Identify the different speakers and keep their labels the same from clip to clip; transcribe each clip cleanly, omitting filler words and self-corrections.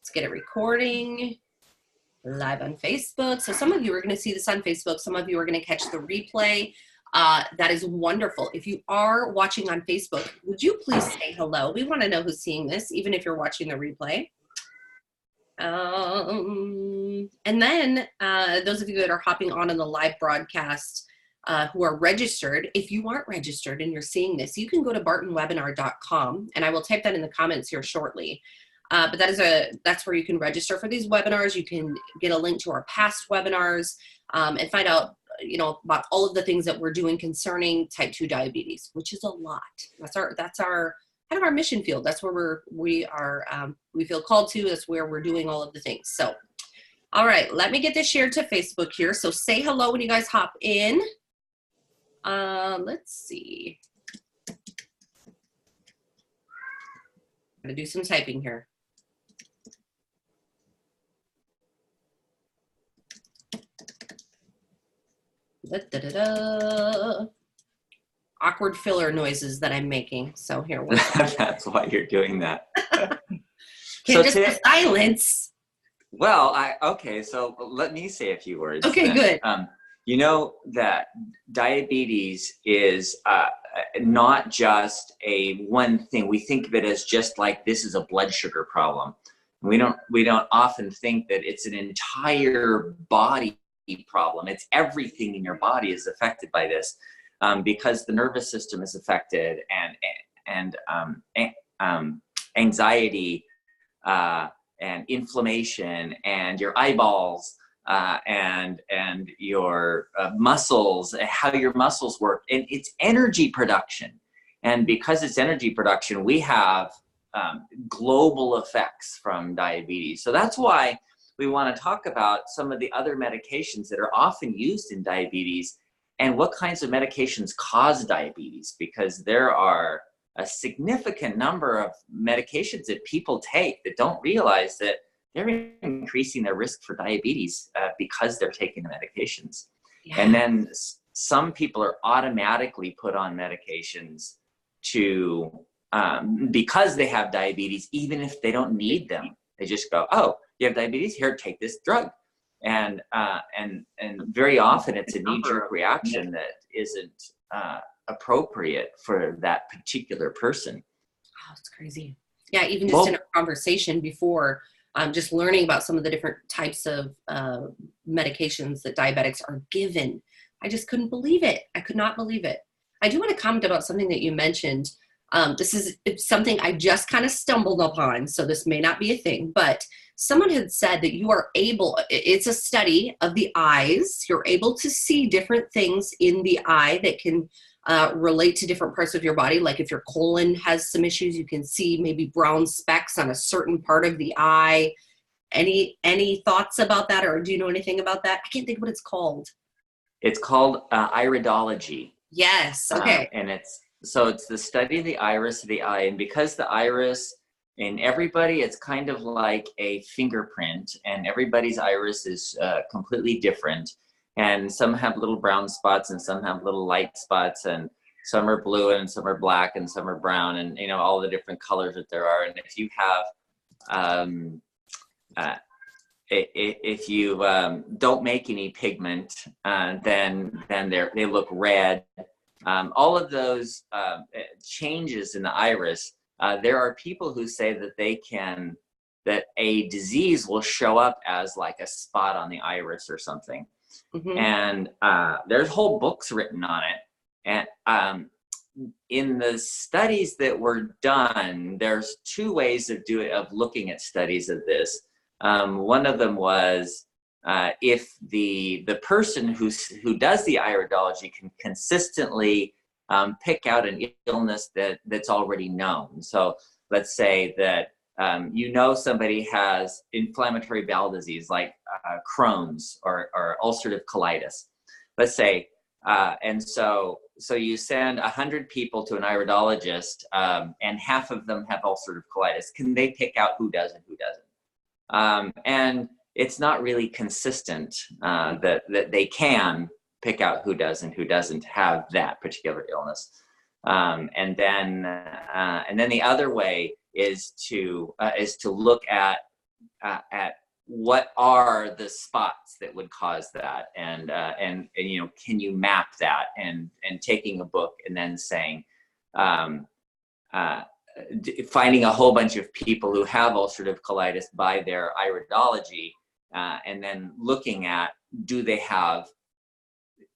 Speaker 1: Let's get it recording live on Facebook. So some of you are going to see this on Facebook. Some of you are going to catch the replay. That is wonderful. If you are watching on Facebook, would you please say hello? We want to know who's seeing this, even if you're watching the replay. And then those of you that are hopping on in the live broadcast who are registered, if you aren't registered and you're seeing this, you can go to bartonwebinar.com, and I will type that in the comments here shortly. But that's where you can register for these webinars. You can get a link to our past webinars and find out, about all of the things that we're doing concerning type 2 diabetes, which is a lot. That's our kind of our mission field. That's where we feel called to. That's where we're doing all of the things. So, all right, let me get this shared to Facebook here. So say hello when you guys hop in. Let's see. I'm gonna do some typing here. Awkward filler noises that I'm making. So here.
Speaker 2: That's why you're doing that.
Speaker 1: Silence.
Speaker 2: Well, okay. So let me say a few words.
Speaker 1: Okay,
Speaker 2: then.
Speaker 1: good.
Speaker 2: You know that diabetes is not just a one thing. We think of it as just like this is a blood sugar problem. We don't often think that it's an entire body problem. It's everything in your body is affected by this, because the nervous system is affected, and anxiety and inflammation, and your eyeballs, and your muscles, how your muscles work, and it's energy production. And because it's energy production, we have global effects from diabetes. So that's why we want to talk about some of the other medications that are often used in diabetes and what kinds of medications cause diabetes, because there are a significant number of medications that people take that don't realize that they're increasing their risk for diabetes because they're taking the medications. Yeah. And then some people are automatically put on medications because they have diabetes, even if they don't need them. They just go, oh, you have diabetes? Here, take this drug. And very often it's a knee-jerk reaction that isn't appropriate for that particular person.
Speaker 1: Oh, it's crazy. Yeah, even just in a conversation before, just learning about some of the different types of medications that diabetics are given. I just couldn't believe it. I could not believe it. I do want to comment about something that you mentioned. This is something I just kind of stumbled upon, so this may not be a thing, but someone had said that you are able, it's a study of the eyes. You're able to see different things in the eye that can relate to different parts of your body. Like if your colon has some issues, you can see maybe brown specks on a certain part of the eye. Any thoughts about that, or do you know anything about that? I can't think of what it's called.
Speaker 2: It's called iridology.
Speaker 1: Yes, okay.
Speaker 2: And it's the study of the iris of the eye. And because the iris in everybody, it's kind of like a fingerprint, and everybody's iris is completely different. And some have little brown spots, and some have little light spots, and some are blue, and some are black, and some are brown, and all the different colors that there are. And if you have don't make any pigment, then they look red. All of those changes in the iris, there are people who say that that a disease will show up as like a spot on the iris or something. Mm-hmm. And there's whole books written on it. And in the studies that were done, there's two ways of looking at studies of this. One of them was if the person who does the iridology can consistently pick out an illness that's already known. So let's say that somebody has inflammatory bowel disease like Crohn's or ulcerative colitis. Let's say, and so you send 100 people to an iridologist, and half of them have ulcerative colitis. Can they pick out who does and who doesn't? And it's not really consistent that they can pick out who does and who doesn't have that particular illness. And then the other way is to look at at what are the spots that would cause that, and you know, can you map that, and taking a book and then saying, finding a whole bunch of people who have ulcerative colitis by their iridology, and then looking at, do they have,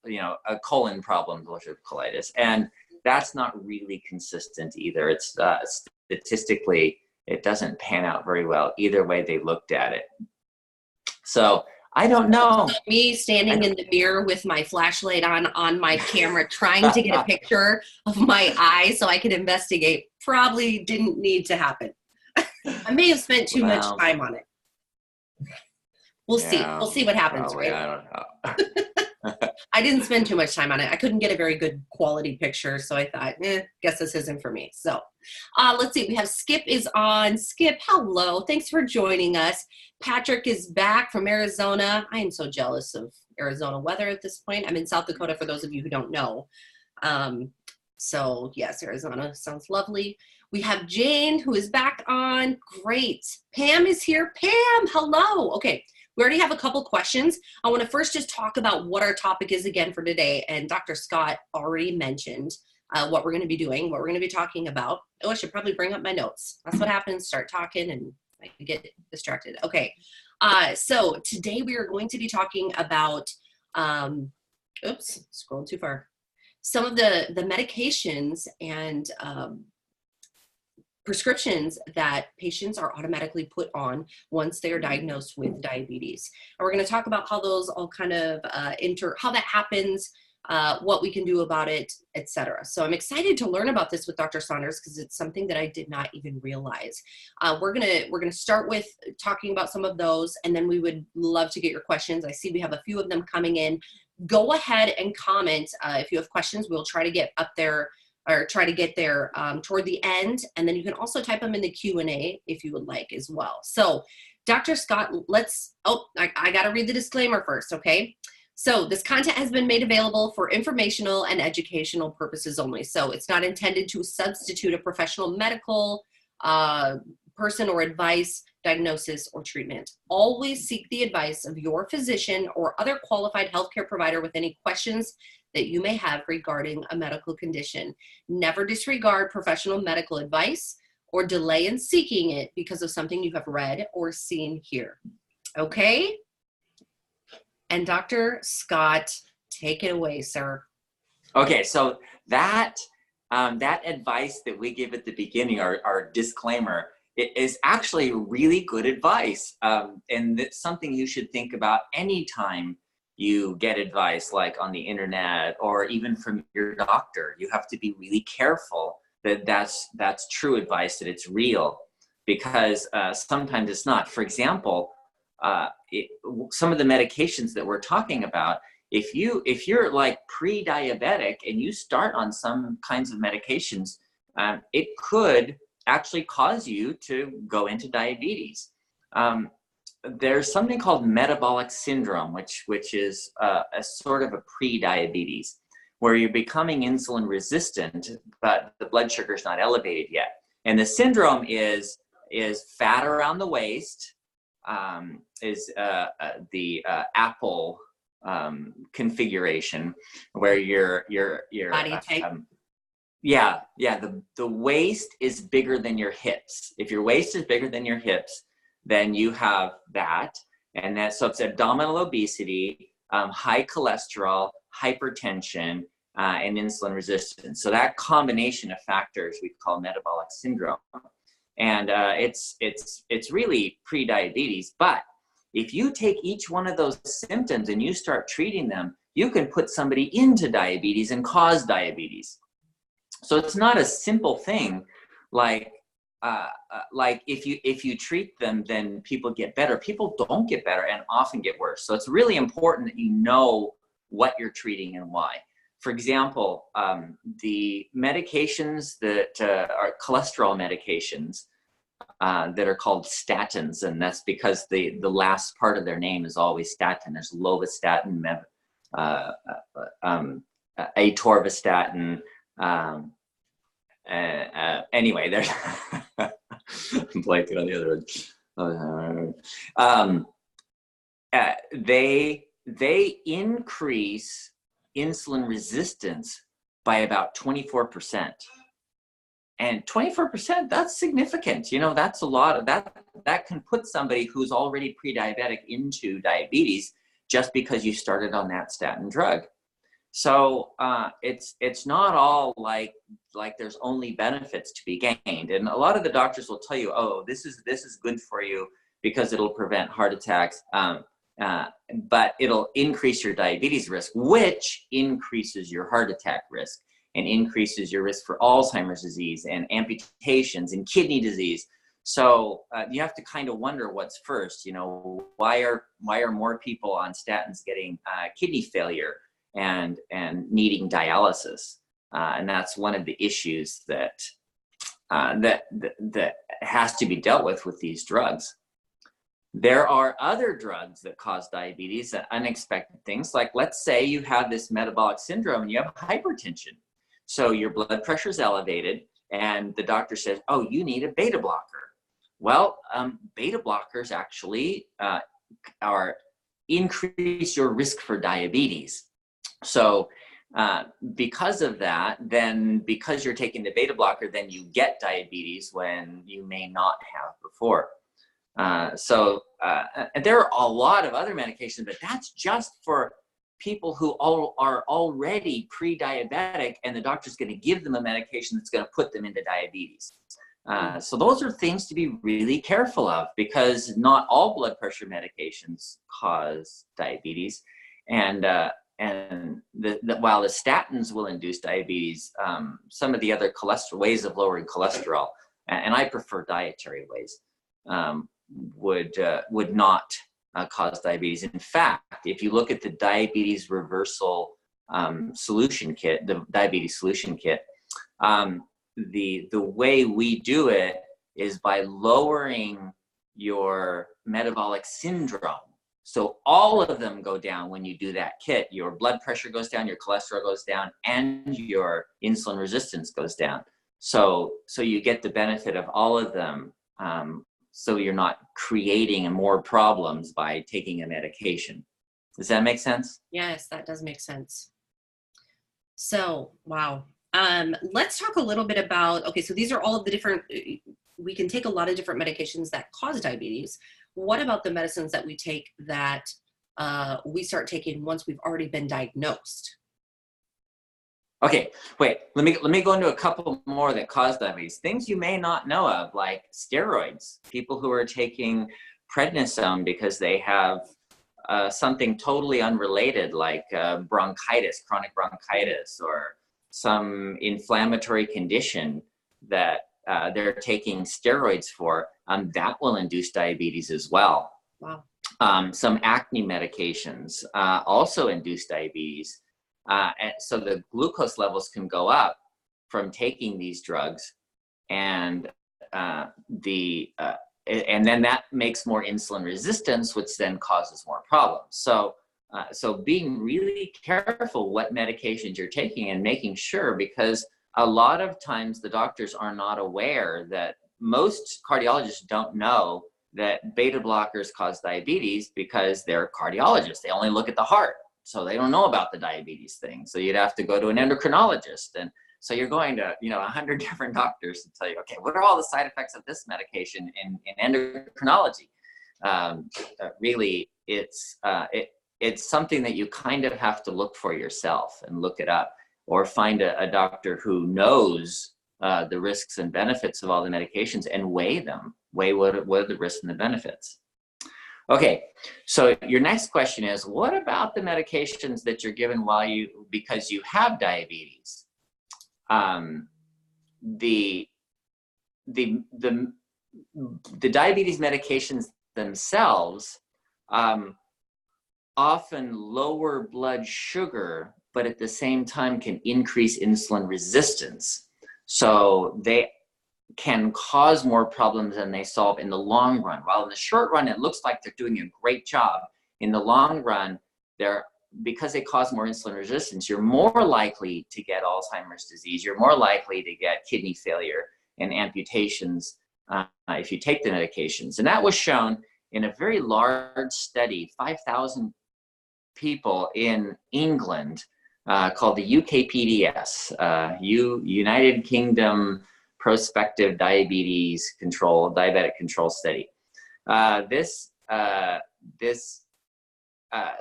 Speaker 2: you know, a colon problem, ulcerative colitis, and that's not really consistent either. It's statistically, it doesn't pan out very well either way they looked at it. So I don't know.
Speaker 1: Me standing in the mirror with my flashlight on my camera, trying to get a picture of my eye so I could investigate, probably didn't need to happen. I may have spent too much time on it. We'll see. We'll see what happens,
Speaker 2: probably,
Speaker 1: right?
Speaker 2: I don't know.
Speaker 1: I didn't spend too much time on it. I couldn't get a very good quality picture, so I thought, guess this isn't for me. So let's see. We have Skip is on. Skip, hello. Thanks for joining us. Patrick is back from Arizona. I am so jealous of Arizona weather at this point. I'm in South Dakota, for those of you who don't know. So yes, Arizona sounds lovely. We have Jane, who is back on. Great. Pam is here. Pam, hello. Okay. We already have a couple questions. I want to first just talk about what our topic is again for today. And Dr. Scott already mentioned what we're going to be doing, what we're going to be talking about. Oh, I should probably bring up my notes. That's what happens. Start talking and I get distracted. Okay. So today we are going to be talking about, oops, scrolled too far. Some of the medications and prescriptions that patients are automatically put on once they are diagnosed with diabetes. And we're going to talk about how those all kind of how that happens, what we can do about it, etc. So I'm excited to learn about this with Dr. Saunders because it's something that I did not even realize. We're gonna start with talking about some of those, and then we would love to get your questions. I see we have a few of them coming in. Go ahead and comment if you have questions. We'll try to get up there, or try to get there toward the end. And then you can also type them in the Q&A if you would like as well. So Dr. Scott, I gotta read the disclaimer first, okay? So this content has been made available for informational and educational purposes only. So it's not intended to substitute a professional medical person or advice, diagnosis, or treatment. Always seek the advice of your physician or other qualified healthcare provider with any questions that you may have regarding a medical condition. Never disregard professional medical advice or delay in seeking it because of something you have read or seen here. Okay? And Dr. Scott, take it away, sir.
Speaker 2: Okay, so that advice that we give at the beginning, our disclaimer, it is actually really good advice. And it's something you should think about anytime you get advice, like on the internet or even from your doctor. You have to be really careful that that's true advice, that it's real, because sometimes it's not. For example, some of the medications that we're talking about, if you're like pre-diabetic and you start on some kinds of medications, it could actually cause you to go into diabetes. There's something called metabolic syndrome, which is a sort of a pre-diabetes, where you're becoming insulin resistant, but the blood sugar is not elevated yet. And the syndrome is fat around the waist, is the Apple configuration, where your
Speaker 1: body type.
Speaker 2: The waist is bigger than your hips. If your waist is bigger than your hips, then you have that. And so it's abdominal obesity, high cholesterol, hypertension, and insulin resistance. So that combination of factors we call metabolic syndrome. And it's really pre-diabetes. But if you take each one of those symptoms and you start treating them, you can put somebody into diabetes and cause diabetes. So it's not a simple thing like if you treat them, then people get better. People don't get better and often get worse. So it's really important that you know what you're treating and why. For example, the medications that are cholesterol medications that are called statins, and that's because the last part of their name is always statin. There's lovastatin, atorvastatin. Anyway, there's I'm blanking on the other one. They increase insulin resistance by about 24%. And 24%, that's significant. You know, that's a lot of that can put somebody who's already pre-diabetic into diabetes just because you started on that statin drug. So it's not all like there's only benefits to be gained. And a lot of the doctors will tell you, oh, this is good for you because it'll prevent heart attacks, but it'll increase your diabetes risk, which increases your heart attack risk and increases your risk for Alzheimer's disease and amputations and kidney disease. So you have to kind of wonder what's first. You know, why are more people on statins getting kidney failure and needing dialysis? And that's one of the issues that has to be dealt with these drugs. There are other drugs that cause diabetes, unexpected things. Like, let's say you have this metabolic syndrome and you have hypertension. So your blood pressure is elevated and the doctor says, oh, you need a beta blocker. Well, beta blockers actually increase your risk for diabetes. So because of that, then because you're taking the beta blocker, then you get diabetes when you may not have before. So there are a lot of other medications, but that's just for people who are already pre-diabetic, and the doctor's going to give them a medication that's going to put them into diabetes. So those are things to be really careful of, because not all blood pressure medications cause diabetes. And while the statins will induce diabetes, some of the other ways of lowering cholesterol, and I prefer dietary ways, would not cause diabetes. In fact, if you look at the diabetes reversal solution kit, the diabetes solution kit, the way we do it is by lowering your metabolic syndrome. So all of them go down when you do that kit. Your blood pressure goes down, your cholesterol goes down, and your insulin resistance goes down. So you get the benefit of all of them. So you're not creating more problems by taking a medication. Does that make sense?
Speaker 1: Yes, that does make sense. So, wow. Let's talk a little bit about, okay, so these are all of the different, we can take a lot of different medications that cause diabetes. What about the medicines that we take that we start taking once we've already been diagnosed?
Speaker 2: Okay, wait, let me go into a couple more that cause diabetes. Things you may not know of, like steroids. People who are taking prednisone because they have something totally unrelated, like bronchitis, chronic bronchitis, or some inflammatory condition that they're taking steroids for, that will induce diabetes as well.
Speaker 1: Wow.
Speaker 2: Some acne medications also induce diabetes. And so the glucose levels can go up from taking these drugs, and then that makes more insulin resistance, which then causes more problems. So being really careful what medications you're taking and making sure, because a lot of times the doctors are not aware that most cardiologists don't know that beta blockers cause diabetes because they're cardiologists. They only look at the heart. So they don't know about the diabetes thing. So you'd have to go to an endocrinologist. And so you're going to, 100 different doctors to tell you, okay, what are all the side effects of this medication in endocrinology? Really, it's something that you kind of have to look for yourself and look it up, or find a doctor who knows the risks and benefits of all the medications and weigh what are the risks and the benefits. Okay, so your next question is, what about the medications that you're given because you have diabetes? The diabetes medications themselves often lower blood sugar, but at the same time can increase insulin resistance. So they can cause more problems than they solve in the long run. While in the short run, it looks like they're doing a great job. In the long run, because they cause more insulin resistance, you're more likely to get Alzheimer's disease. You're more likely to get kidney failure and amputations if you take the medications. And that was shown in a very large study, 5,000 people in England, called the UKPDS, United Kingdom Prospective Diabetic Control Study. This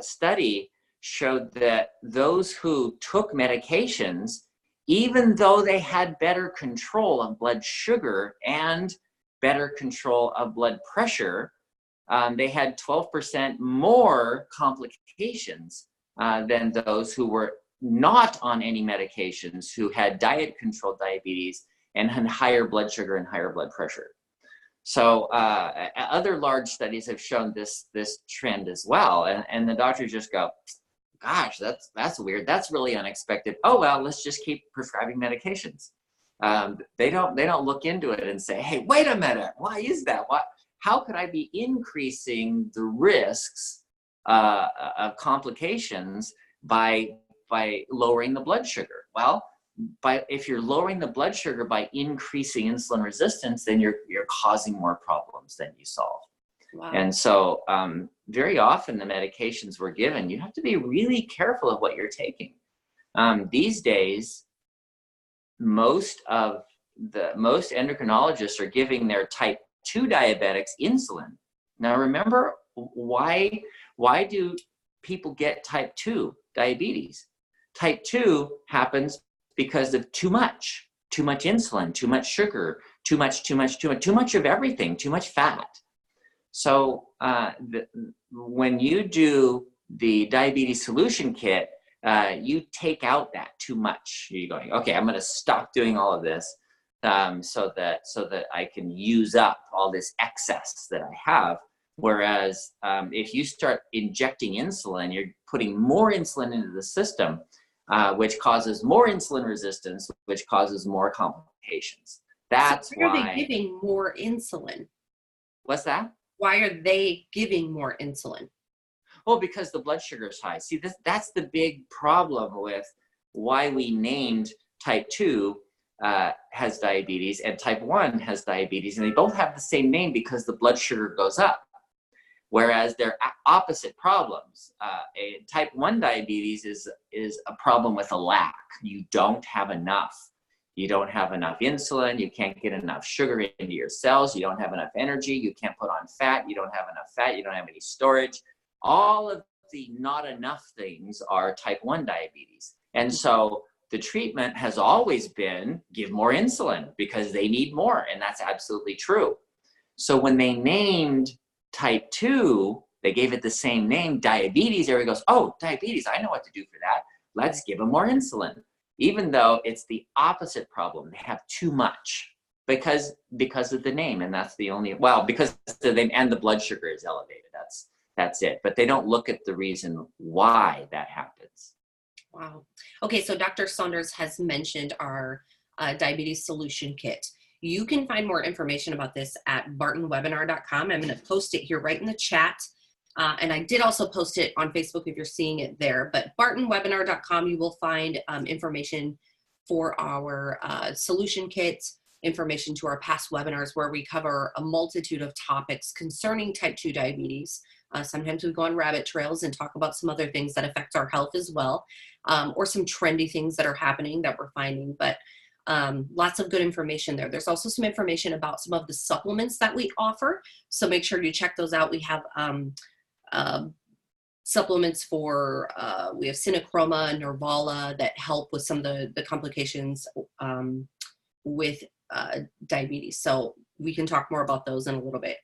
Speaker 2: study showed that those who took medications, even though they had better control of blood sugar and better control of blood pressure, they had 12% more complications than those who were not on any medications, who had diet-controlled diabetes and had higher blood sugar and higher blood pressure. So other large studies have shown this trend as well, and the doctors just go, gosh, that's weird. That's really unexpected. Oh well, let's just keep prescribing medications. They don't look into it and say, hey, wait a minute, why is that? How could I be increasing the risks of complications by lowering the blood sugar? Well, if you're lowering the blood sugar by increasing insulin resistance, then you're causing more problems than you solve. Wow. And so very often the medications we're given, you have to be really careful of what you're taking. These days, most endocrinologists are giving their type 2 diabetics insulin. Now remember, why do people get type 2 diabetes? Type 2 happens because of too much insulin, too much sugar, too much of everything, too much fat. So when you do the diabetes solution kit, you take out that too much. You're going, okay, I'm going to stop doing all of this so that I can use up all this excess that I have. Whereas if you start injecting insulin, you're putting more insulin into the system, which causes more insulin resistance, which causes more complications. That's
Speaker 1: why are they giving more insulin?
Speaker 2: What's that?
Speaker 1: Why are they giving more insulin?
Speaker 2: Well, because the blood sugar is high. See, that's the big problem with why we named type 2 has diabetes and type 1 has diabetes, and they both have the same name because the blood sugar goes up. Whereas they're opposite problems. Type 1 diabetes is a problem with a lack. You don't have enough. You don't have enough insulin. You can't get enough sugar into your cells. You don't have enough energy. You can't put on fat. You don't have enough fat. You don't have any storage. All of the not enough things are type 1 diabetes. And so the treatment has always been give more insulin because they need more. And that's absolutely true. So when they named type 2, they gave it the same name, diabetes. Everybody goes, oh, diabetes, I know what to do for that. Let's give them more insulin. Even though it's the opposite problem. They have too much because of the name. And that's the only, well, because the name and the blood sugar is elevated. That's it. But they don't look at the reason why that happens.
Speaker 1: Wow. Okay, so Dr. Saunders has mentioned our diabetes solution kit. You can find more information about this at bartonwebinar.com. I'm going to post it here right in the chat. And I did also post it on Facebook if you're seeing it there. But bartonwebinar.com, you will find information for our solution kits, information to our past webinars where we cover a multitude of topics concerning type 2 diabetes. Sometimes we go on rabbit trails and talk about some other things that affect our health as well, or some trendy things that are happening that we're finding. But lots of good information there. There's also some information about some of the supplements that we offer. So make sure you check those out. We have supplements for, we have Synachroma and Nervala that help with some of the complications with diabetes. So we can talk more about those in a little bit.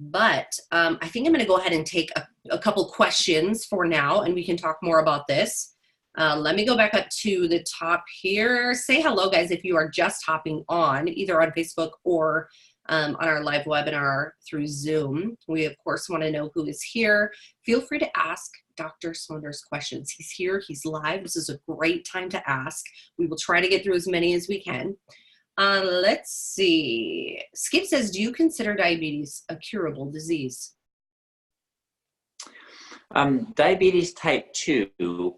Speaker 1: But I think I'm going to go ahead and take a couple questions for now, and we can talk more about this. Let me go back up to the top here. Say hello, guys, if you are just hopping on, either on Facebook or on our live webinar through Zoom. We, of course, want to know who is here. Feel free to ask Dr. Saunders questions. He's here. He's live. This is a great time to ask. We will try to get through as many as we can. Let's see. Skip says, do you consider diabetes a curable disease?
Speaker 2: Diabetes type 2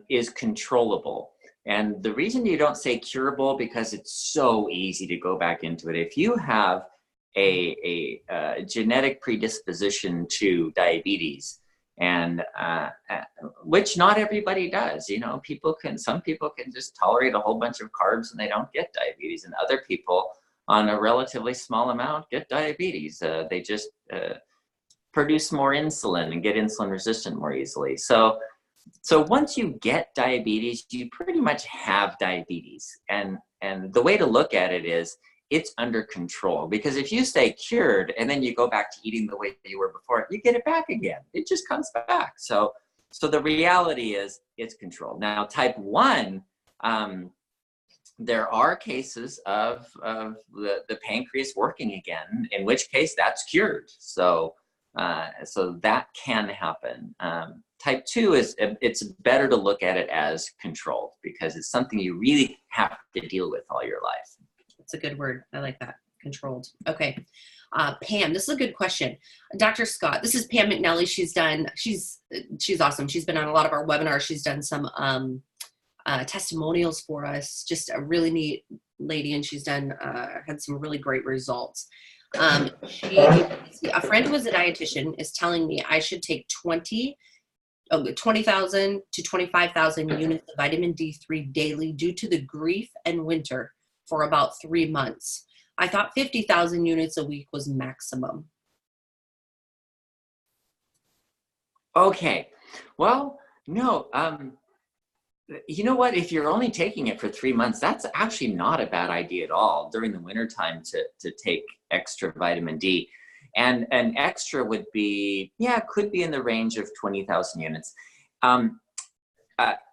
Speaker 2: is controllable. And the reason you don't say curable, because it's so easy to go back into it. If you have a genetic predisposition to diabetes, and which not everybody does. You know, some people can just tolerate a whole bunch of carbs and they don't get diabetes, and other people on a relatively small amount get diabetes. They just produce more insulin and get insulin resistant more easily. So once you get diabetes, you pretty much have diabetes. And the way to look at it is it's under control, because if you stay cured and then you go back to eating the way you were before, you get it back again. It just comes back. So the reality is it's controlled. Now, type 1, there are cases of the pancreas working again, in which case that's cured. So that can happen. Type 2 it's better to look at it as controlled, because it's something you really have to deal with all your life.
Speaker 1: That's a good word. I like that. Controlled. Okay. Pam, this is a good question. Dr. Scott, this is Pam McNally. She's awesome. She's been on a lot of our webinars. She's done some testimonials for us. Just a really neat lady, and she's done had some really great results. A friend who was a dietitian is telling me I should take 20,000 to 25,000 units of vitamin D3 daily due to the grief and winter for about 3 months. I thought 50,000 units a week was maximum.
Speaker 2: Okay. Well, no. You know what? If you're only taking it for 3 months, that's actually not a bad idea at all during the wintertime to take extra vitamin D. And an extra would be, could be in the range of 20,000 units.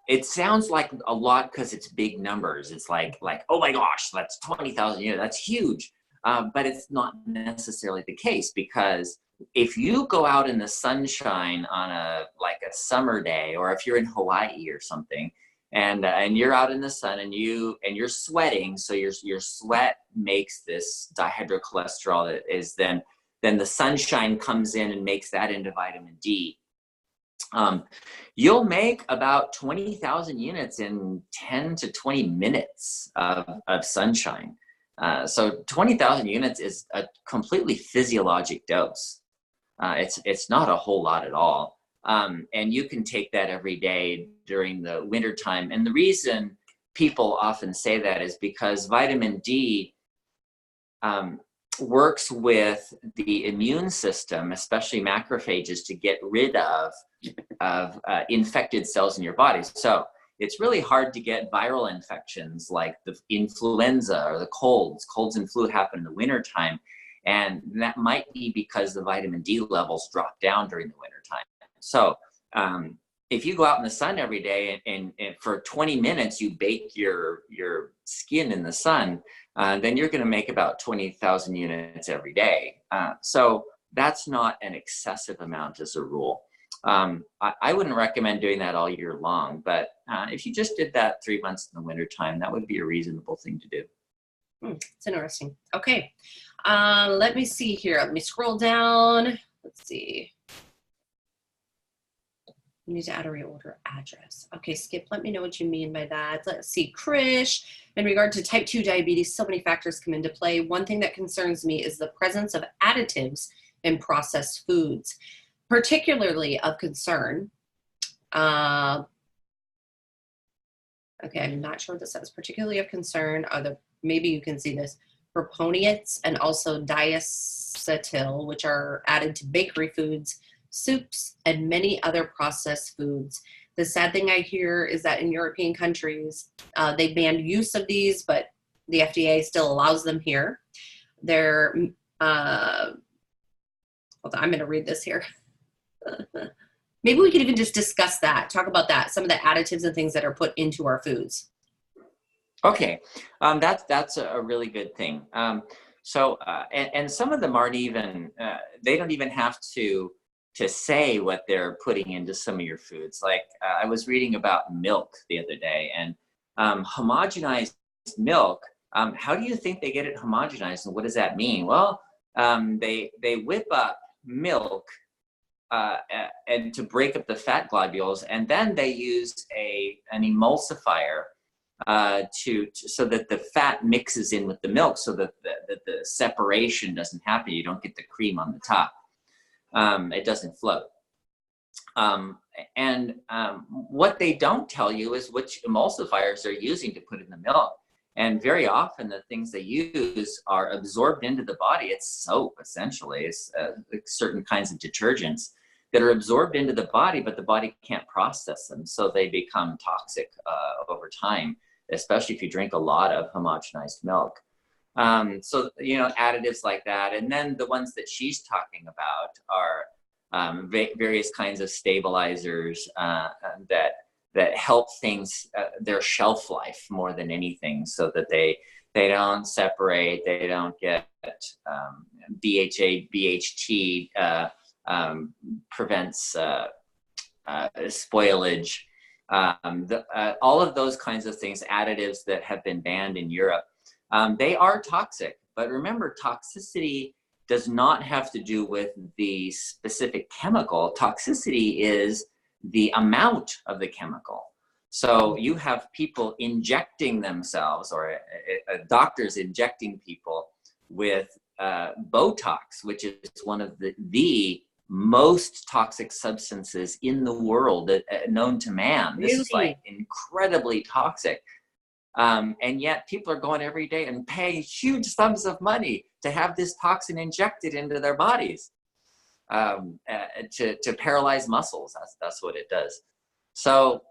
Speaker 2: It sounds like a lot because it's big numbers. It's like, oh my gosh, that's 20,000 units. That's huge. But it's not necessarily the case, because if you go out in the sunshine on a summer day, or if you're in Hawaii or something, and you're out in the sun and you're sweating, so your sweat makes this dihydrocholesterol that is then the sunshine comes in and makes that into vitamin D. You'll make about 20,000 units in 10 to 20 minutes of sunshine. So 20,000 units is a completely physiologic dose. It's not a whole lot at all. And you can take that every day during the winter time. And the reason people often say that is because vitamin D works with the immune system, especially macrophages, to get rid of infected cells in your body. So it's really hard to get viral infections like the influenza or the colds. Colds and flu happen in the wintertime. And that might be because the vitamin D levels drop down during the wintertime. So if you go out in the sun every day and for 20 minutes you bake your skin in the sun, then you're going to make about 20,000 units every day. So that's not an excessive amount as a rule. I wouldn't recommend doing that all year long, but if you just did that 3 months in the wintertime, that would be a reasonable thing to do.
Speaker 1: It's interesting. Okay. Let me see here. Let me scroll down. Let's see. You need to add a reorder address. Okay, Skip, let me know what you mean by that. Let's see. Krish, in regard to type 2 diabetes, so many factors come into play. One thing that concerns me is the presence of additives in processed foods, particularly of concern. Okay, I'm not sure what this says. Particularly of concern are maybe you can see this, propionates and also diacetyl, which are added to bakery foods, soups, and many other processed foods. The sad thing I hear is that in European countries, they banned use of these, but the FDA still allows them here. They're, hold on, I'm going to read this here. Maybe we could even just discuss that, talk about that, some of the additives and things that are put into our foods.
Speaker 2: Okay, that's a really good thing. And some of them aren't even, they don't even have to say what they're putting into some of your foods. Like I was reading about milk the other day, and homogenized milk, how do you think they get it homogenized, and what does that mean? Well, they whip up milk and to break up the fat globules, and then they use an emulsifier so that the fat mixes in with the milk, so that the separation doesn't happen. You don't get the cream on the top. It doesn't float. What they don't tell you is which emulsifiers they're using to put in the milk. And very often the things they use are absorbed into the body. It's soap, essentially. It's certain kinds of detergents that are absorbed into the body, but the body can't process them. So they become toxic over time, especially if you drink a lot of homogenized milk. So, additives like that. And then the ones that she's talking about are various kinds of stabilizers that help things, their shelf life more than anything, so that they don't separate, they don't get BHA, BHT, prevents spoilage, all of those kinds of things, additives that have been banned in Europe. They are toxic, but remember, toxicity does not have to do with the specific chemical. Toxicity is the amount of the chemical. So you have people injecting themselves, or doctors injecting people with Botox, which is one of the most toxic substances in the world known to man. This is like incredibly toxic. And yet people are going every day and paying huge sums of money to have this toxin injected into their bodies, to paralyze muscles. That's what it does. So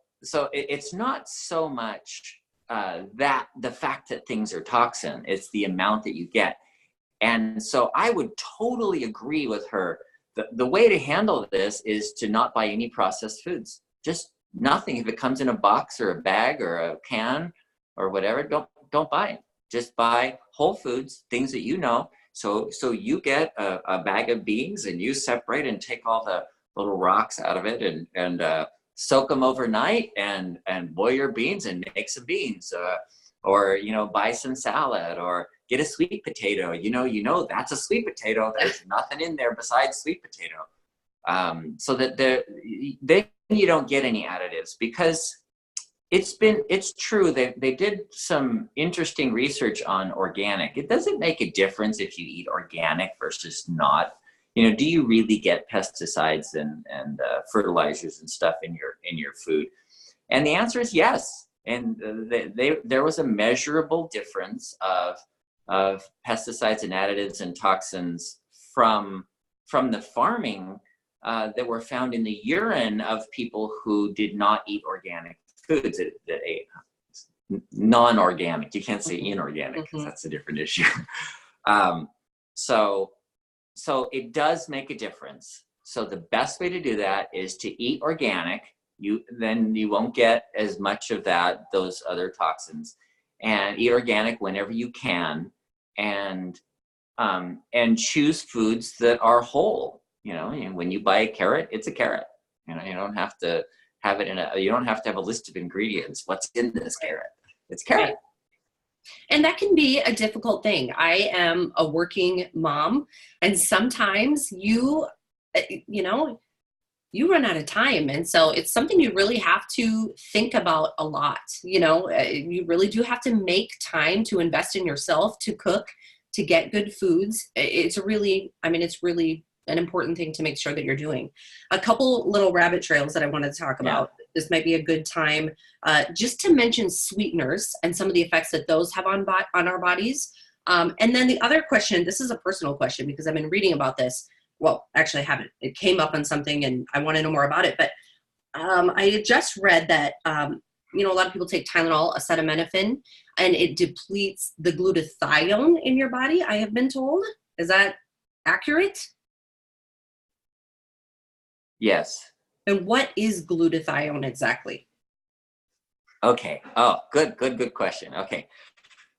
Speaker 2: it's not so much that the fact that things are toxin, it's the amount that you get. And so I would totally agree with her. The way to handle this is to not buy any processed foods. Just nothing. If it comes in a box or a bag or a can or whatever, don't buy it. Just buy whole foods, things that you know. So you get a bag of beans and you separate and take all the little rocks out of it and soak them overnight and boil your beans and make some beans, or buy some salad, or get a sweet potato. That's a sweet potato. There's nothing in there besides sweet potato. So that then you don't get any additives, because it's true. They did some interesting research on organic. It doesn't make a difference if you eat organic versus not. Do you really get pesticides and fertilizers and stuff in your food? And the answer is yes. And there was a measurable difference of pesticides and additives and toxins from the farming that were found in the urine of people who did not eat organic foods, that ate non-organic. You can't say inorganic, because that's a different issue. So it does make a difference. So the best way to do that is to eat organic. Then you won't get as much of those other toxins, and eat organic whenever you can, and choose foods that are whole. When you buy a carrot, it's a carrot. You don't have to have it you don't have to have a list of ingredients. What's in this carrot? It's carrot. Right.
Speaker 1: And that can be a difficult thing. I am a working mom, and sometimes you run out of time. And so it's something you really have to think about a lot. You really do have to make time to invest in yourself, to cook, to get good foods. It's really an important thing to make sure that you're doing. A couple little rabbit trails that I wanted to talk about. This might be a good time just to mention sweeteners and some of the effects that those have on our bodies. And then the other question, this is a personal question because I've been reading about this. Well, actually I haven't. It came up on something and I want to know more about it. But I had just read that, a lot of people take Tylenol, acetaminophen, and it depletes the glutathione in your body, I have been told. Is that accurate?
Speaker 2: Yes.
Speaker 1: And what is glutathione exactly?
Speaker 2: Okay. Oh, good question. Okay.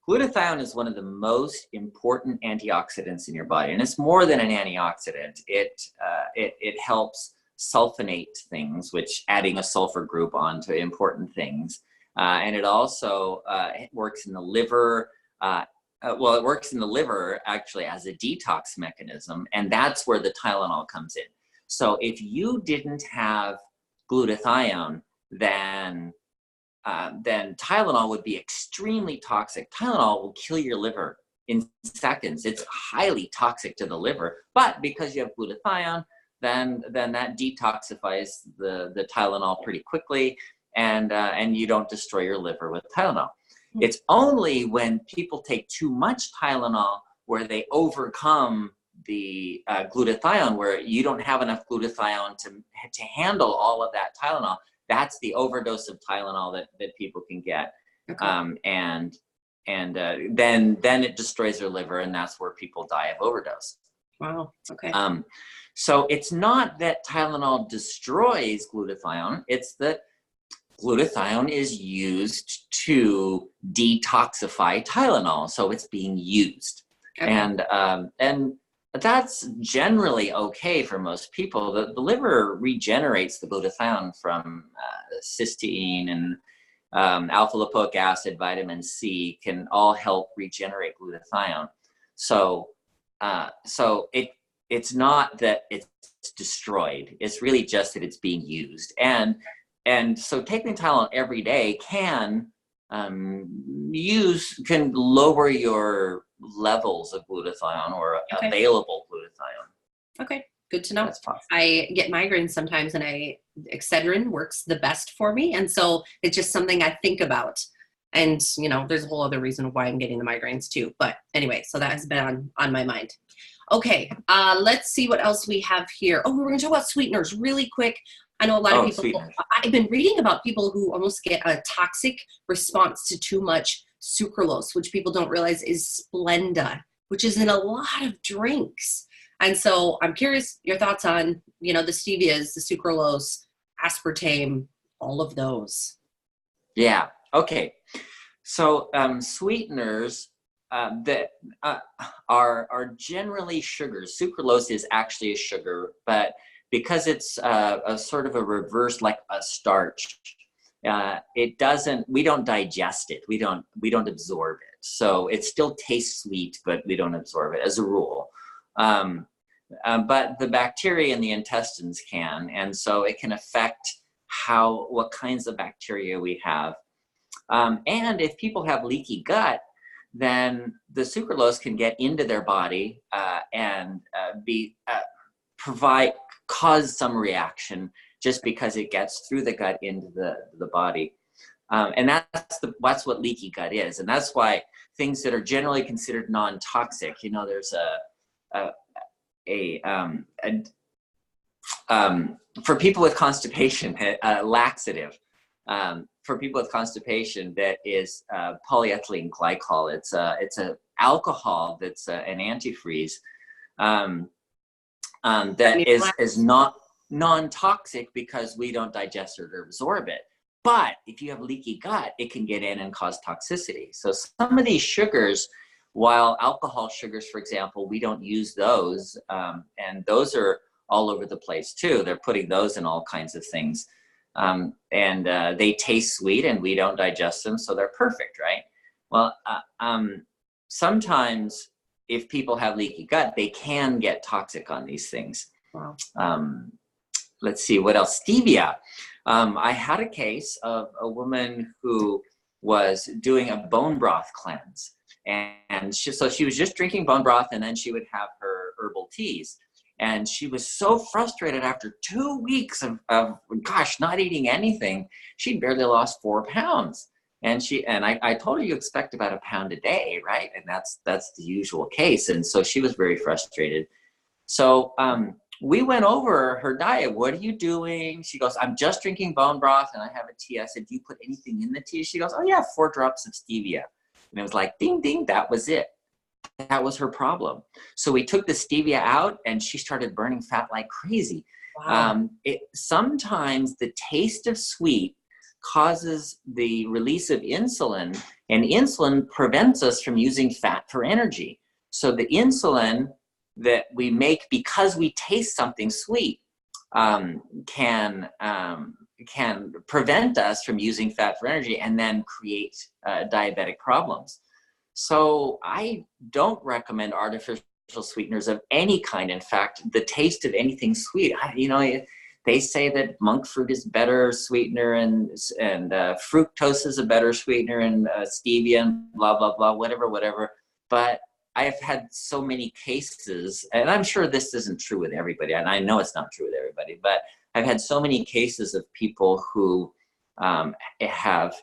Speaker 2: Glutathione is one of the most important antioxidants in your body, and it's more than an antioxidant. It helps sulfonate things, which adding a sulfur group onto important things, and it also works in the liver. It works in the liver actually as a detox mechanism, and that's where the Tylenol comes in. So if you didn't have glutathione, then then Tylenol would be extremely toxic. Tylenol will kill your liver in seconds. It's highly toxic to the liver, but because you have glutathione, then that detoxifies the Tylenol pretty quickly, and you don't destroy your liver with Tylenol. It's only when people take too much Tylenol where they overcome the glutathione, where you don't have enough glutathione to handle all of that Tylenol. That's the overdose of Tylenol that people can get. Okay. Then it destroys their liver, and that's where people die of overdose.
Speaker 1: Wow. Okay.
Speaker 2: So it's not that Tylenol destroys glutathione, it's that glutathione is used to detoxify Tylenol, so it's being used. Okay. And that's generally okay for most people. The liver regenerates the glutathione from cysteine and alpha lipoic acid, vitamin C can all help regenerate glutathione. So it's not that it's destroyed. It's really just that it's being used. And so taking Tylenol every day can lower your levels of glutathione or available glutathione.
Speaker 1: Okay, good to know. I get migraines sometimes, and Excedrin works the best for me, and so it's just something I think about. And there's a whole other reason why I'm getting the migraines too. But anyway, so that has been on my mind. Okay, let's see what else we have here. Oh, we're going to talk about sweeteners really quick. I know a lot of people, sweeteners. I've been reading about people who almost get a toxic response to too much sucralose, which people don't realize is Splenda, which is in a lot of drinks. And so I'm curious your thoughts on, the stevias, the sucralose, aspartame, all of those.
Speaker 2: Yeah. Okay. So sweeteners that are generally sugars. Sucralose is actually a sugar, but because it's a sort of a reverse, like a starch, we don't digest it. We don't absorb it. So it still tastes sweet, but we don't absorb it as a rule. But the bacteria in the intestines can, and so it can affect what kinds of bacteria we have. And if people have leaky gut, then the sucralose can get into their body and cause some reaction just because it gets through the gut into the body. And that's what leaky gut is. And that's why things that are generally considered non-toxic, there's for people with constipation, a laxative. For people with constipation, that is polyethylene glycol. It's a alcohol that's an antifreeze that is not non-toxic because we don't digest it or absorb it. But if you have leaky gut, it can get in and cause toxicity. So some of these sugars, while alcohol sugars, for example, we don't use those, and those are all over the place too. They're putting those in all kinds of things. And they taste sweet and we don't digest them, so they're perfect, right? Well, sometimes if people have leaky gut, they can get toxic on these things. Wow. Let's see, what else? Stevia. I had a case of a woman who was doing a bone broth cleanse. And so she was just drinking bone broth, and then she would have her herbal teas. And she was so frustrated after 2 weeks of not eating anything. She barely lost 4 pounds. And I told her you expect about 1 pound a day, right? And that's the usual case. And so she was very frustrated. So we went over her diet. What are you doing? She goes, I'm just drinking bone broth and I have a tea. I said, do you put anything in the tea? She goes, oh yeah, 4 drops of stevia. And it was like, ding, ding, that was it. That was her problem. So we took the stevia out and she started burning fat like crazy. Wow. Sometimes the taste of sweet causes the release of insulin, and insulin prevents us from using fat for energy. So the insulin that we make because we taste something sweet can prevent us from using fat for energy and then create diabetic problems. So I don't recommend artificial sweeteners of any kind. In fact, the taste of anything sweet, they say that monk fruit is better sweetener, and fructose is a better sweetener, and stevia, and blah, blah, blah, whatever. But I've had so many cases, and I'm sure this isn't true with everybody, and I know it's not true with everybody, but I've had so many cases of people who have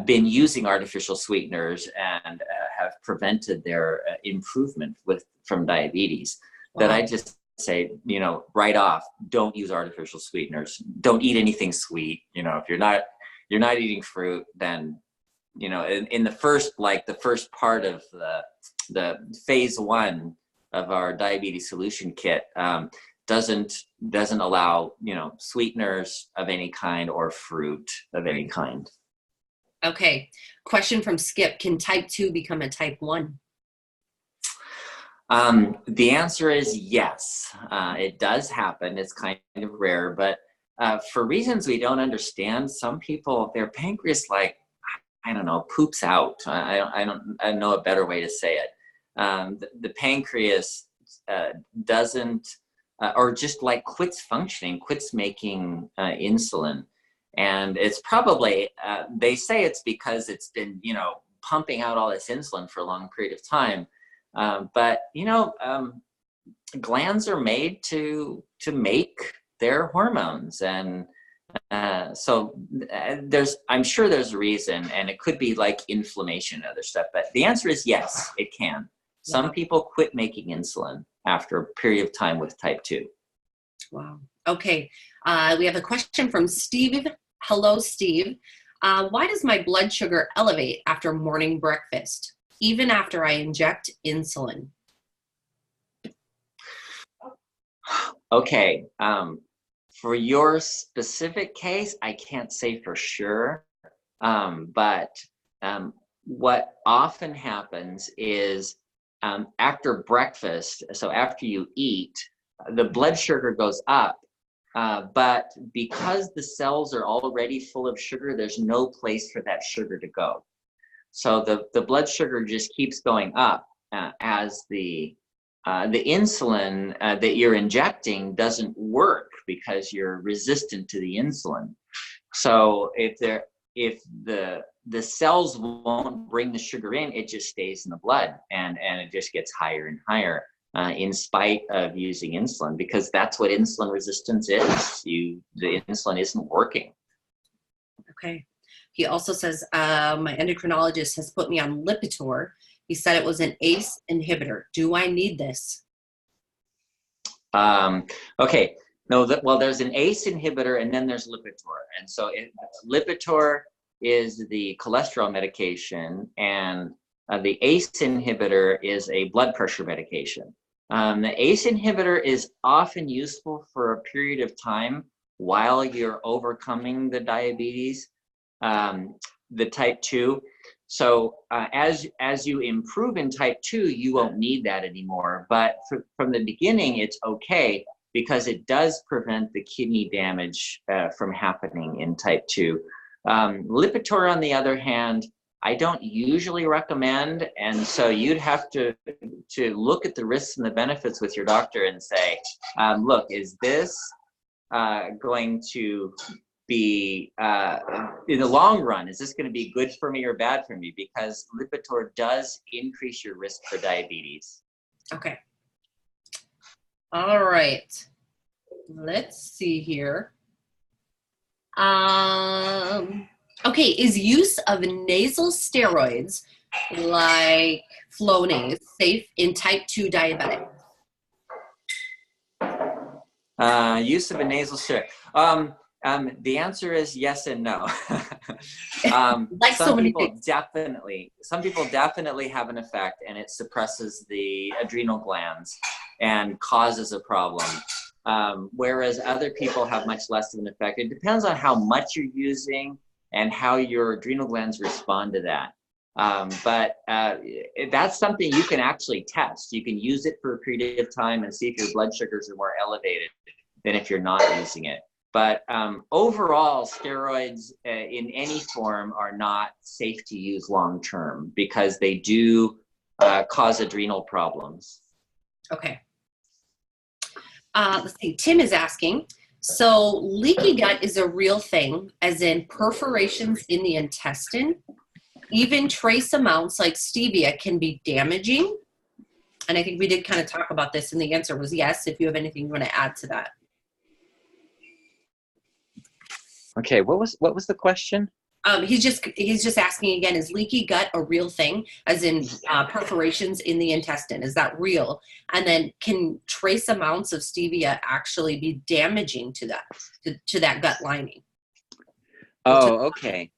Speaker 2: been using artificial sweeteners and have prevented their improvement from diabetes. Wow. That I just say, right off, don't use artificial sweeteners. Don't eat anything sweet. If you're not eating fruit, then in the first part of the phase 1 of our diabetes solution kit doesn't allow sweeteners of any kind or fruit of any kind.
Speaker 1: Okay, question from Skip: can type 2 become a type 1?
Speaker 2: The answer is yes. It does happen. It's kind of rare, but for reasons we don't understand, some people, their pancreas, poops out. I don't know a better way to say it. The pancreas doesn't, or just quits functioning, quits making insulin. And it's probably, they say it's because it's been, pumping out all this insulin for a long period of time. But glands are made to make their hormones, and I'm sure there's a reason, and it could be like inflammation and other stuff. But the answer is yes, it can. Some people quit making insulin after a period of time with type 2.
Speaker 1: Wow. Okay. We have a question from Steve. Hello, Steve. Why does my blood sugar elevate after morning breakfast, even after I inject insulin?
Speaker 2: Okay. For your specific case, I can't say for sure. But what often happens is after breakfast, so after you eat, the blood sugar goes up. But because the cells are already full of sugar, there's no place for that sugar to go. So the blood sugar just keeps going up as the insulin that you're injecting doesn't work because you're resistant to the insulin. So if the cells won't bring the sugar in, it just stays in the blood, and it just gets higher and higher. In spite of using insulin, because that's what insulin resistance is. The insulin isn't working.
Speaker 1: Okay. He also says, my endocrinologist has put me on Lipitor. He said it was an ACE inhibitor. Do I need this?
Speaker 2: Okay. No, there's an ACE inhibitor, and then there's Lipitor. And so Lipitor is the cholesterol medication, and the ACE inhibitor is a blood pressure medication. The ACE inhibitor is often useful for a period of time while you're overcoming the diabetes, the type 2. So as you improve in type 2, you won't need that anymore. But from the beginning, it's okay because it does prevent the kidney damage from happening in type 2. Lipitor, on the other hand, I don't usually recommend, and so you'd have to look at the risks and the benefits with your doctor and say, look, is this going to be, in the long run, is this going to be good for me or bad for me? Because Lipitor does increase your risk for diabetes.
Speaker 1: Okay. All right. Let's see here. Okay, is use of nasal steroids like Flonase safe in type 2 diabetic?
Speaker 2: Use of a nasal steroid. The answer is yes and no.
Speaker 1: Like so many things.
Speaker 2: Some people definitely have an effect, and it suppresses the adrenal glands and causes a problem. Whereas other people have much less of an effect. It depends on how much you're using and how your adrenal glands respond to that. But that's something you can actually test. You can use it for a period of time and see if your blood sugars are more elevated than if you're not using it. But overall, steroids in any form are not safe to use long term because they do cause adrenal problems.
Speaker 1: Okay. Let's see. Tim is asking, So leaky gut is a real thing, as in perforations in the intestine. Even trace amounts like stevia can be damaging. And I think we did kind of talk about this, and the answer was yes, if you have anything you want to add to that.
Speaker 2: Okay, what was the question?
Speaker 1: He's just asking again, is leaky gut a real thing, as in perforations in the intestine? Is that real? And then can trace amounts of stevia actually be damaging to that gut lining?
Speaker 2: Oh, okay.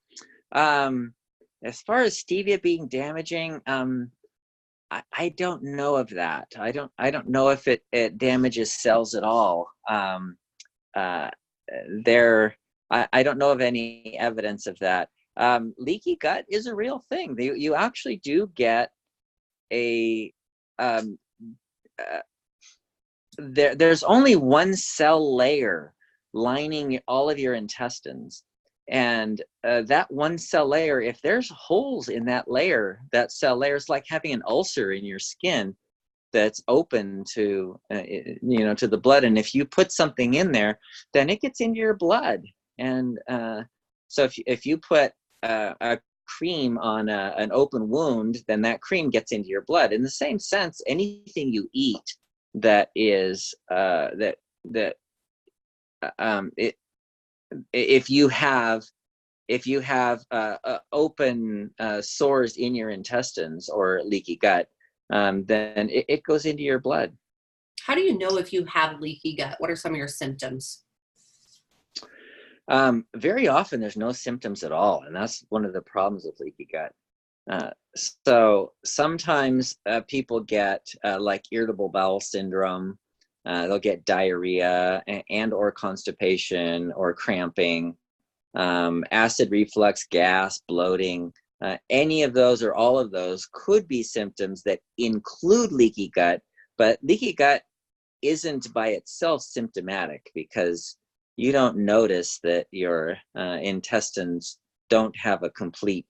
Speaker 2: As far as stevia being damaging, I don't know of that. I don't know if it damages cells at all. I don't know of any evidence of that. Leaky gut is a real thing. You actually do get there's only one cell layer lining all of your intestines. And that one cell layer, if there's holes in that layer, that cell layer is like having an ulcer in your skin that's open to, to the blood. And if you put something in there, then it gets into your blood. And so if you put a cream on an open wound, then that cream gets into your blood. In the same sense, anything you eat that is if you have open sores in your intestines or leaky gut, then it goes into your blood.
Speaker 1: How do you know if you have leaky gut? What are some of your symptoms?
Speaker 2: Very often there's no symptoms at all, and that's one of the problems with leaky gut. So sometimes people get like irritable bowel syndrome. They'll get diarrhea and or constipation or cramping, acid reflux, gas, bloating. Any of those or all of those could be symptoms that include leaky gut, but leaky gut isn't by itself symptomatic because you don't notice that your intestines don't have a complete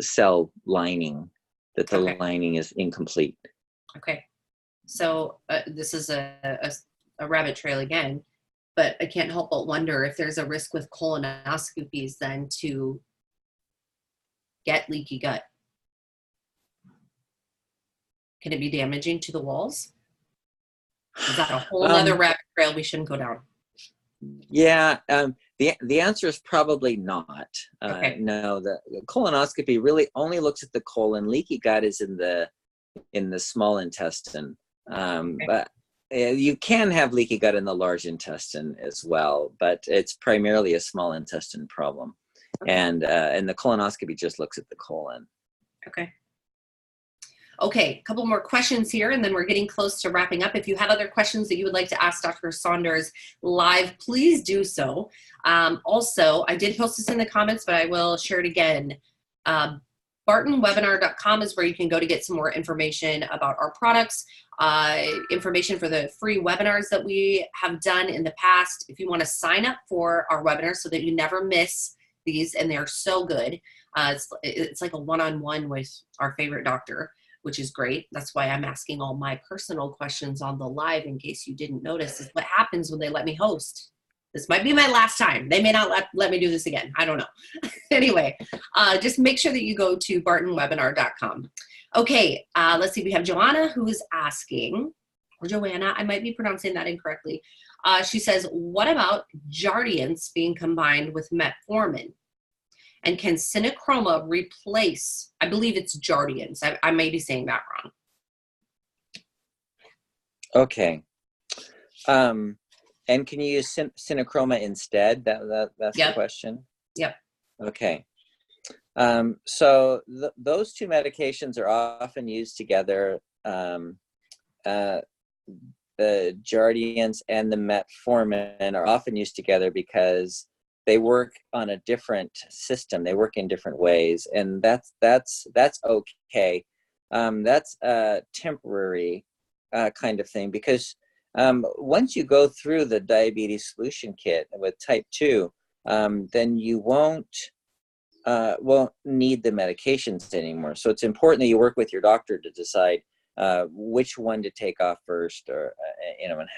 Speaker 2: cell lining, that the lining is incomplete.
Speaker 1: Okay. So this is a rabbit trail again, but I can't help but wonder if there's a risk with colonoscopies then to get leaky gut. Can it be damaging to the walls? Is that a whole other rabbit trail we shouldn't go down?
Speaker 2: Yeah, the answer is probably not.
Speaker 1: Okay.
Speaker 2: No, the colonoscopy really only looks at the colon. Leaky gut is in the small intestine.
Speaker 1: Okay.
Speaker 2: But you can have leaky gut in the large intestine as well, but it's primarily a small intestine problem. Okay. And the colonoscopy just looks at the colon.
Speaker 1: Okay. Okay, a couple more questions here, and then we're getting close to wrapping up. If you have other questions that you would like to ask Dr. Saunders live, please do so. Also, I did post this in the comments, but I will share it again. BartonWebinar.com is where you can go to get some more information about our products, information for the free webinars that we have done in the past. If you want to sign up for our webinars so that you never miss these, and they're so good. It's like a one-on-one with our favorite doctor, which is great. That's why I'm asking all my personal questions on the live, in case you didn't notice. Is what happens when they let me host. This might be my last time. They may not let me do this again. I don't know. Anyway, just make sure that you go to BartonWebinar.com. Okay, let's see. We have Joanna who is asking, or Joanna, I might be pronouncing that incorrectly. She says, what about Jardiance being combined with Metformin? And can Cinechroma replace, I believe it's Jardiance. I may be saying that wrong.
Speaker 2: Okay. And can you use Cinechroma instead? That's the question?
Speaker 1: Yep.
Speaker 2: Okay. So those two medications are often used together. The Jardiance and the Metformin are often used together because they work on a different system. They work in different ways, and that's okay. That's a temporary kind of thing, because once you go through the diabetes solution kit with type 2, then you won't need the medications anymore. So it's important that you work with your doctor to decide which one to take off first, or and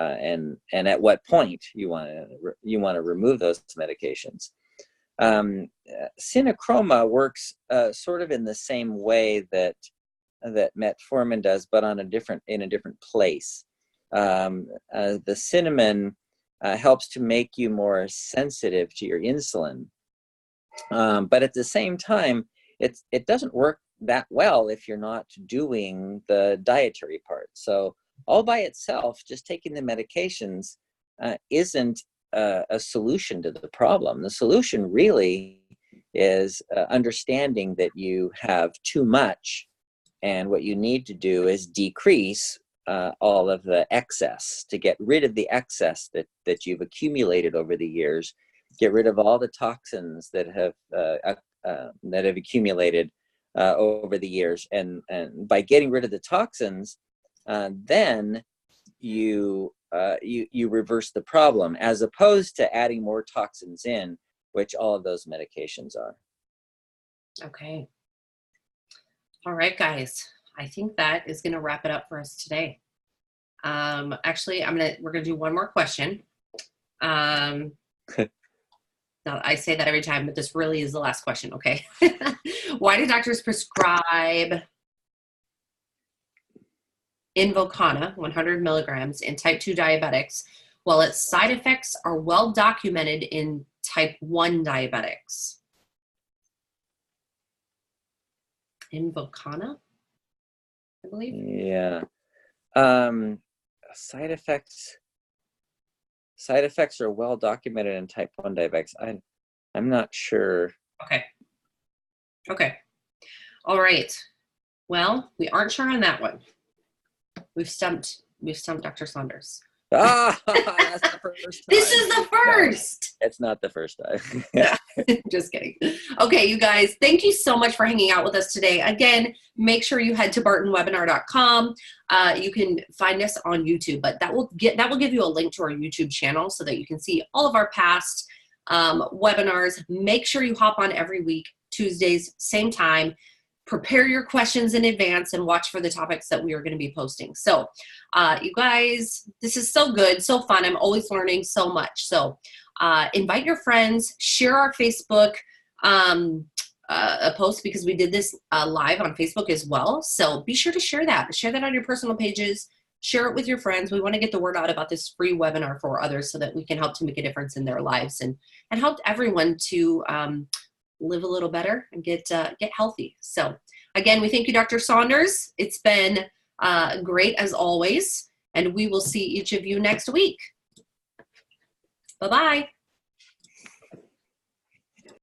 Speaker 2: and at what point you want to remove those medications. Synochroma works sort of in the same way that metformin does, but in a different place. The cinnamon helps to make you more sensitive to your insulin, but at the same time, it doesn't work that well if you're not doing the dietary part. So all by itself, just taking the medications isn't a solution to the problem. The solution really is understanding that you have too much, and what you need to do is decrease all of the excess, to get rid of the excess that you've accumulated over the years, get rid of all the toxins that have accumulated over the years, and by getting rid of the toxins, then you reverse the problem, as opposed to adding more toxins in, which all of those medications are.
Speaker 1: Okay. All right, guys. I think that is going to wrap it up for us today. Actually, we're going to do one more question. Now, I say that every time, but this really is the last question. Okay. Why do doctors prescribe Invokana 100 milligrams in type 2 diabetics, while its side effects are well documented in type 1 diabetics? Invokana, I believe.
Speaker 2: Yeah. Side effects are well documented in type 1 diabetics. I'm not sure.
Speaker 1: Okay. All right. Well, we aren't sure on that one. We've stumped Dr. Saunders.
Speaker 2: That's the first time.
Speaker 1: This is the first.
Speaker 2: No, it's not the first time.
Speaker 1: Just kidding. Okay, you guys, thank you so much for hanging out with us today. Again, make sure you head to bartonwebinar.com. You can find us on YouTube, but that will give you a link to our YouTube channel so that you can see all of our past webinars. Make sure you hop on every week, Tuesdays, same time. Prepare your questions in advance and watch for the topics that we are going to be posting. So you guys, this is so good, so fun. I'm always learning so much. So invite your friends, share our Facebook post, because we did this live on Facebook as well. So be sure to share that. Share that on your personal pages. Share it with your friends. We want to get the word out about this free webinar for others so that we can help to make a difference in their lives and help everyone to live a little better and get healthy. So again, we thank you, Dr. Saunders. It's been great as always, and we will see each of you next week. Bye-bye.